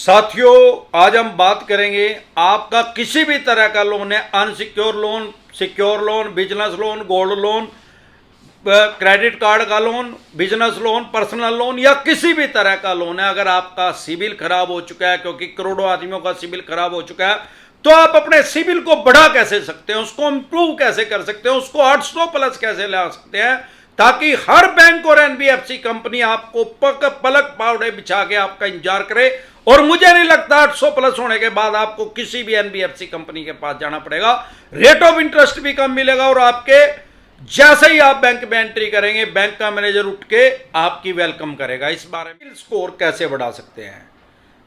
साथियों, आज हम बात करेंगे आपका किसी भी तरह का लोन है, unsecure loan, secure loan, business loan, gold loan, credit card का loan, business loan, personal loan या किसी भी तरह का लोन है। अगर आपका सिबिल खराब हो चुका है, क्योंकि करोड़ों आदमियों का सिबिल खराब हो चुका है, तो आप अपने सिबिल को बढ़ा कैसे सकते हैं, उसको इंप्रूव कैसे कर सकते हैं, उसको 800 प्लस कैसे ला सकते हैं, ताकि हर बैंक और एनबीएफसी कंपनी आपको पलक पावड़े बिछा के आपका इंतजार करे। और मुझे नहीं लगता 800 प्लस होने के बाद आपको किसी भी एनबीएफसी कंपनी के पास जाना पड़ेगा। रेट ऑफ इंटरेस्ट भी कम मिलेगा और आपके जैसे ही आप बैंक में एंट्री करेंगे, बैंक का मैनेजर उठ के आपकी वेलकम करेगा। इस बारे में स्कोर कैसे बढ़ा सकते हैं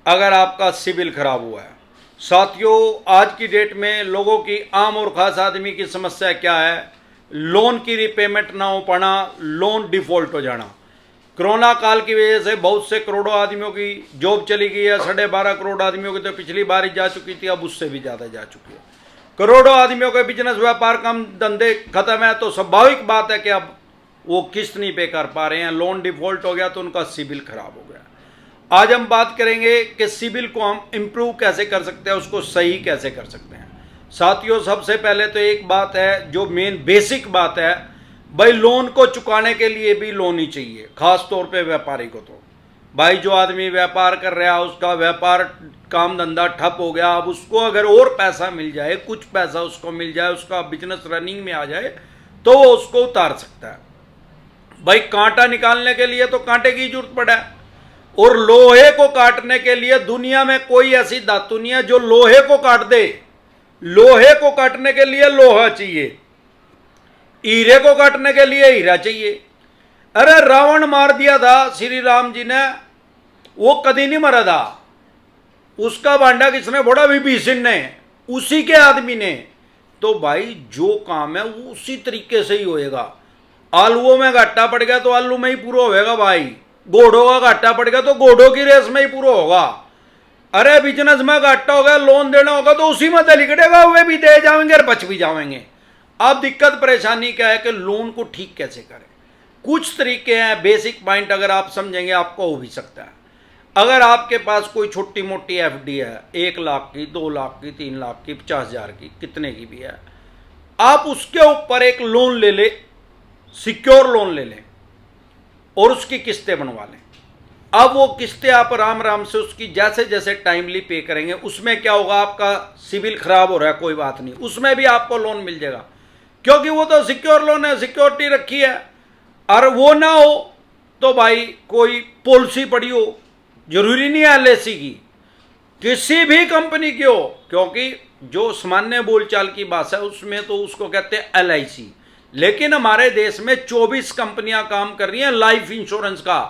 अगर आपका सिबिल खराब हुआ है। साथियों, आज की डेट में लोगों की, आम और खास आदमी की समस्या क्या है? लोन की रिपेमेंट ना हो पाना, लोन डिफॉल्ट हो जाना। कोरोना काल की वजह से बहुत से करोड़ों आदमियों की जॉब चली गई है। 12.5 करोड़ आदमियों की तो पिछली बार ही जा चुकी थी, अब उससे भी ज़्यादा जा चुकी है। करोड़ों आदमियों के बिजनेस, व्यापार, काम धंधे खत्म है, तो स्वाभाविक बात है कि अब वो किस्त नहीं पे कर पा रहे हैं। लोन डिफॉल्ट हो गया तो उनका सिबिल खराब हो गया। आज हम बात करेंगे कि सिबिल को हम इम्प्रूव कैसे कर सकते हैं, उसको सही कैसे कर सकते हैं। साथियों, सबसे पहले तो एक बात है जो मेन बेसिक बात है, भाई लोन को चुकाने के लिए भी लोन ही चाहिए, खास तौर पे व्यापारी को। तो भाई जो आदमी व्यापार कर रहा है, उसका व्यापार काम धंधा ठप हो गया, अब उसको अगर और पैसा मिल जाए, कुछ पैसा उसको मिल जाए, उसका बिजनेस रनिंग में आ जाए, तो वो उसको उतार सकता है। भाई कांटा निकालने के लिए तो कांटे की जरूरत पड़ा है, और लोहे को काटने के लिए दुनिया में कोई ऐसी धातु नहीं है जो लोहे को काट दे। लोहे को काटने के लिए लोहा चाहिए, हीरे को काटने के लिए हीरा चाहिए। अरे रावण मार दिया था श्री राम जी ने, वो कभी नहीं मरा था। उसका भांडा किसने फोड़ा? विभीषण ने, उसी के आदमी ने। तो भाई जो काम है वो उसी तरीके से ही होएगा। आलूओं में घाटा पड़ गया तो आलू में ही पूरा होएगा भाई। घोड़ों का घाटा पड़ गया तो घोड़ों की रेस में ही पूरा होगा। अरे बिजनेस में घाटा होगा, लोन देना होगा तो उसी में लिखड़ेगा, वे भी दे जाएंगे और बच भी जाएंगे। अब दिक्कत परेशानी क्या है कि लोन को ठीक कैसे करें। कुछ तरीके हैं, बेसिक पॉइंट अगर आप समझेंगे आपको हो भी सकता है। अगर आपके पास कोई छोटी मोटी एफडी है, 1 लाख की, 2 लाख की, 3 लाख की, 50,000 की, कितने की भी है, आप उसके ऊपर एक लोन ले ले, सिक्योर लोन ले लें और उसकी किस्तें बनवा लें। अब वो किस्तें आप आराम आराम से उसकी जैसे जैसे टाइमली पे करेंगे, उसमें क्या होगा, आपका सिबिल खराब हो रहा है कोई बात नहीं, उसमें भी आपको लोन मिल जाएगा, क्योंकि वो तो सिक्योर लोन है, सिक्योरिटी रखी है। और वो ना हो तो भाई कोई पॉलिसी पड़ी हो, जरूरी नहीं है एलआईसी की, किसी भी कंपनी की हो, क्योंकि जो सामान्य बोलचाल की भाषा है उसमें तो उसको कहते हैं एलआईसी। लेकिन हमारे देश में 24 कंपनियां काम कर रही हैं लाइफ इंश्योरेंस का,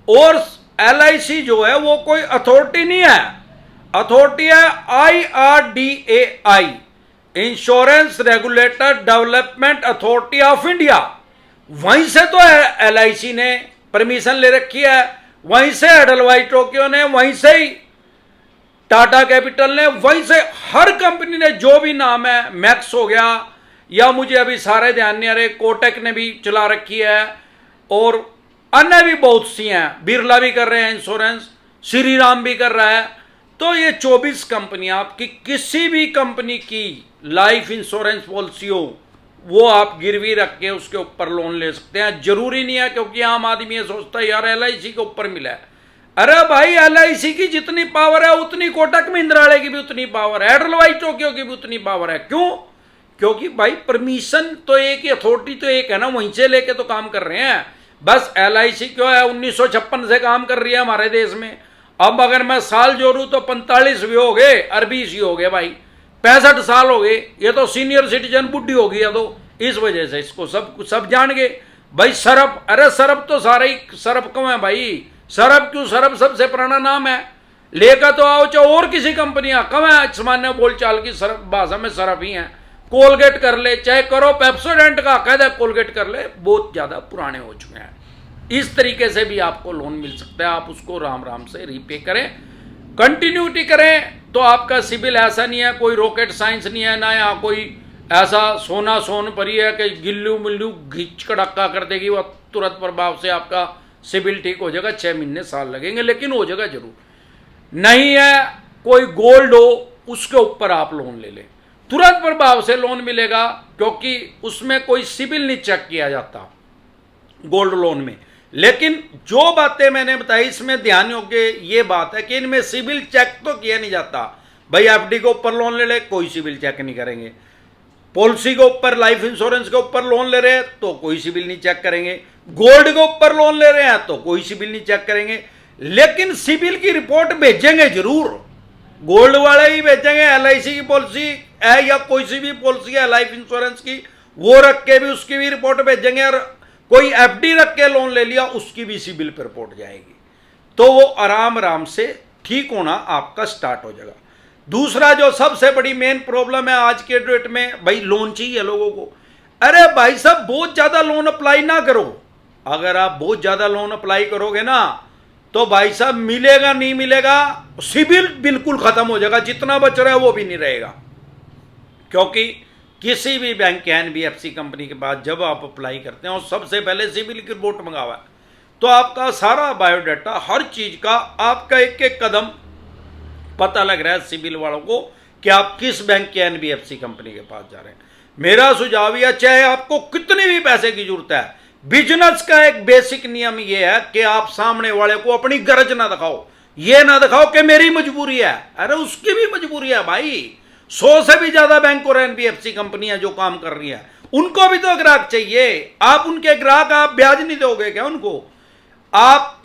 और एलआईसी जो है वो कोई अथॉरिटी नहीं है, अथॉरिटी है IRDAI, insurance regulator development authority of India. वहीं से तो एलआईसी ने परमिशन ले रखी है, वहीं से एडलवाइस टोक्यो ने, वहीं से ही टाटा कैपिटल ने, वहीं से हर कंपनी ने, जो भी नाम है, मैक्स हो गया, या मुझे अभी सारे ध्यान नहीं आ रहे, कोटक ने भी चला रखी है, और अन्य भी बहुत सी हैं, बिरला भी कर रहे हैं इंश्योरेंस, श्री राम भी कर रहा है। तो ये 24 कंपनियां, आपकी किसी भी कंपनी की लाइफ इंश्योरेंस पॉलिसी हो, वो आप गिरवी रख के उसके ऊपर लोन ले सकते हैं। जरूरी नहीं है, क्योंकि आम आदमी ये सोचता है यार एलआईसी के ऊपर मिला है। अरे भाई एलआईसी की जितनी पावर है उतनी कोटक महिंद्रा वाले की भी उतनी पावर है, एडलवाइस टोक्यो की भी उतनी पावर है। क्यों? क्योंकि भाई परमिशन तो एक ही, अथॉरिटी तो एक है ना, वहीं से लेके तो काम कर रहे हैं। बस एलआईसी क्यों है 1956 से काम कर रही है हमारे देश में। अब अगर मैं साल जोड़ू तो 45 भी हो गए, 20 ही हो गए भाई, 65 साल हो गए। ये तो सीनियर सिटीजन बुढ़ी हो गई है, तो इस वजह से इसको सब जान गए भाई। सरफ, अरे सरफ तो सारे ही सरफ क्यों है भाई, सरफ क्यों, सरफ सबसे पुराना नाम है। लेकर तो आओ चाहे और किसी कंपनियां कम है, सामान्य बोलचाल की सरफ भाषा में सरफ ही है। कोलगेट कर ले, चाहे करो पेप्सोडेंट का कहते कोलगेट कर ले, बहुत ज्यादा पुराने हो चुके हैं। इस तरीके से भी आपको लोन मिल सकता है, आप उसको राम राम से रीपे करें, कंटिन्यूटी करें, तो आपका सिबिल ऐसा नहीं है, कोई रॉकेट साइंस नहीं है ना, यहाँ कोई ऐसा सोना सोन परी है कि गिल्लू मिल्लू घिच कड़क्का कर देगी, वह तुरंत प्रभाव से आपका सिबिल ठीक हो जाएगा। 6 महीने साल लगेंगे, लेकिन हो जाएगा जरूर। नहीं है कोई गोल्ड हो उसके ऊपर आप लोन ले लें, तुरंत प्रभाव से लोन मिलेगा, क्योंकि उसमें कोई सिबिल नहीं चेक किया जाता गोल्ड लोन में। लेकिन जो बातें मैंने बताई इसमें ध्यान योग्य ये बात है कि इनमें सिबिल चेक तो किया नहीं जाता। भाई एफडी के ऊपर लोन ले ले, कोई सिबिल चेक नहीं करेंगे। पॉलिसी के ऊपर, लाइफ इंश्योरेंस के ऊपर लोन ले रहे हैं तो कोई सिबिल नहीं चेक करेंगे। गोल्ड के ऊपर लोन ले रहे हैं तो कोई सिबिल नहीं चेक करेंगे। लेकिन सिबिल की रिपोर्ट भेजेंगे जरूर, गोल्ड वाले ही भेजेंगे। एलआईसी की पॉलिसी है या कोई सी भी पॉलिसी है लाइफ इंश्योरेंस की, वो रख के भी उसकी भी रिपोर्ट भेजेंगे। और कोई एफडी रख के लोन ले लिया उसकी भी सिबिल पर रिपोर्ट जाएगी, तो वो आराम आराम से ठीक होना आपका स्टार्ट हो जाएगा। दूसरा जो सबसे बड़ी मेन प्रॉब्लम है आज के डेट में, भाई लोन चाहिए लोगों को। अरे भाई साहब बहुत ज्यादा लोन अप्लाई ना करो। अगर आप बहुत ज्यादा लोन अप्लाई करोगे ना तो भाई साहब मिलेगा नहीं मिलेगा, सिबिल बिल्कुल खत्म हो जाएगा, जितना बच रहा है वो भी नहीं रहेगा। क्योंकि किसी भी बैंक के एनबीएफसी कंपनी के पास जब आप अप्लाई करते हैं और सबसे पहले सिबिल की रिपोर्ट मंगावा है, तो आपका सारा बायोडाटा, हर चीज का आपका एक एक कदम पता लग रहा है सिबिल वालों को कि आप किस बैंक के एनबीएफसी कंपनी के पास जा रहे हैं। मेरा सुझाव यह, चाहे आपको कितने भी पैसे की जरूरत है, बिजनेस का एक बेसिक नियम यह है कि आप सामने वाले को अपनी गरज ना दिखाओ, ये ना दिखाओ कि मेरी मजबूरी है। अरे उसकी भी मजबूरी है भाई। 100 से भी ज्यादा बैंक और एनबीएफसी कंपनियां जो काम कर रही है, उनको भी तो ग्राहक चाहिए। आप उनके ग्राहक, आप ब्याज नहीं दोगे क्या उनको? आप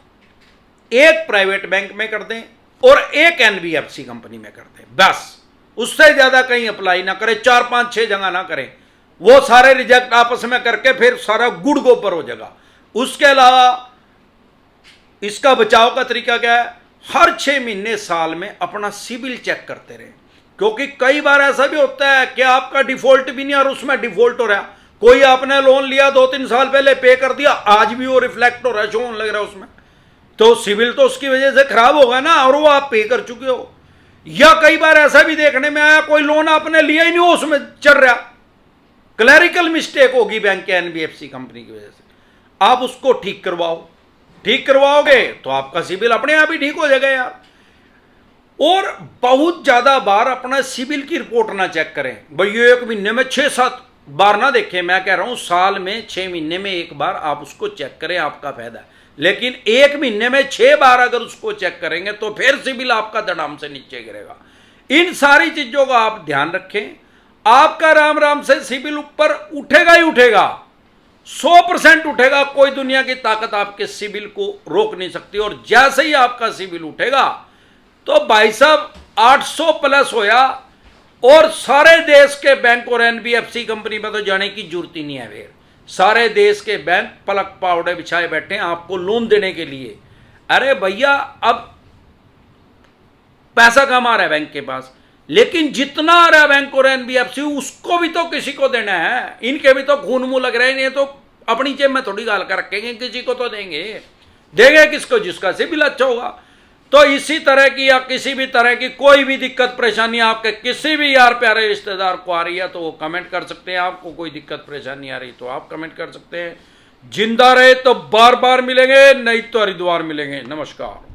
एक प्राइवेट बैंक में कर दें और एक एनबीएफसी कंपनी में कर दें, बस। उससे ज्यादा कहीं अप्लाई ना करें, 4 5 6 जगह ना करें। वो सारे रिजेक्ट आपस में करके फिर सारा गुड़ गोबर हो जाएगा। उसके अलावा इसका बचाव का तरीका क्या है? हर 6 महीने साल में अपना सिबिल चेक करते रहे, क्योंकि कई बार ऐसा भी होता है कि आपका डिफॉल्ट भी नहीं और उसमें डिफॉल्ट हो रहा है। कोई आपने लोन लिया 2-3 साल पहले, पे कर दिया, आज भी वो रिफ्लेक्ट हो रहा है, शो होने लग रहा है उसमें, तो सिबिल तो उसकी वजह से खराब होगा ना, और वो आप पे कर चुके हो। या कई बार ऐसा भी देखने में आया, कोई लोन आपने लिया ही नहीं, उसमें चल रहा, क्लैरिकल मिस्टेक होगी बैंक के एनबीएफसी कंपनी की वजह से, आप उसको ठीक करवाओ। ठीक करवाओगे तो आपका सिबिल अपने आप ही ठीक हो जाएगा यार। और बहुत ज्यादा बार अपना सिबिल की रिपोर्ट ना चेक करें भाई। ये 1 महीने में 6-7 बार ना देखें, मैं कह रहा हूं साल में 6 महीने में 1 बार आप उसको चेक करें, आपका फायदा है। लेकिन 1 महीने में 6 बार अगर उसको चेक करेंगे तो फिर सिबिल आपका धड़ाम से नीचे गिरेगा। इन सारी चीजों का आप ध्यान रखें, आपका राम राम से सिबिल ऊपर उठेगा ही उठेगा, 100% उठेगा। कोई दुनिया की ताकत आपके सिबिल को रोक नहीं सकती। और जैसे ही आपका सिबिल उठेगा तो भाई साहब 800 प्लस होया, और सारे देश के बैंक और एनबीएफसी कंपनी में तो जाने की जरूरत ही नहीं है। फिर सारे देश के बैंक पलक पावड़े बिछाए बैठे हैं आपको लोन देने के लिए। अरे भैया अब पैसा कम आ रहा है बैंक के पास, लेकिन जितना आ रहा है बैंक और एनबीएफसी उसको भी तो किसी को देना है। इनके भी तो खून मुंह लग रहे हैं, नहीं तो अपनी जेब में थोड़ी गाल कर रखेंगे, किसी को तो देंगे। देंगे किसको? जिसका सिबिल अच्छा होगा। तो इसी तरह की या किसी भी तरह की कोई भी दिक्कत परेशानी आपके किसी भी यार प्यारे रिश्तेदार को आ रही है तो वो कमेंट कर सकते हैं। आपको कोई दिक्कत परेशानी आ रही तो आप कमेंट कर सकते हैं। जिंदा रहे तो बार बार मिलेंगे, नहीं तो हरिद्वार मिलेंगे। नमस्कार।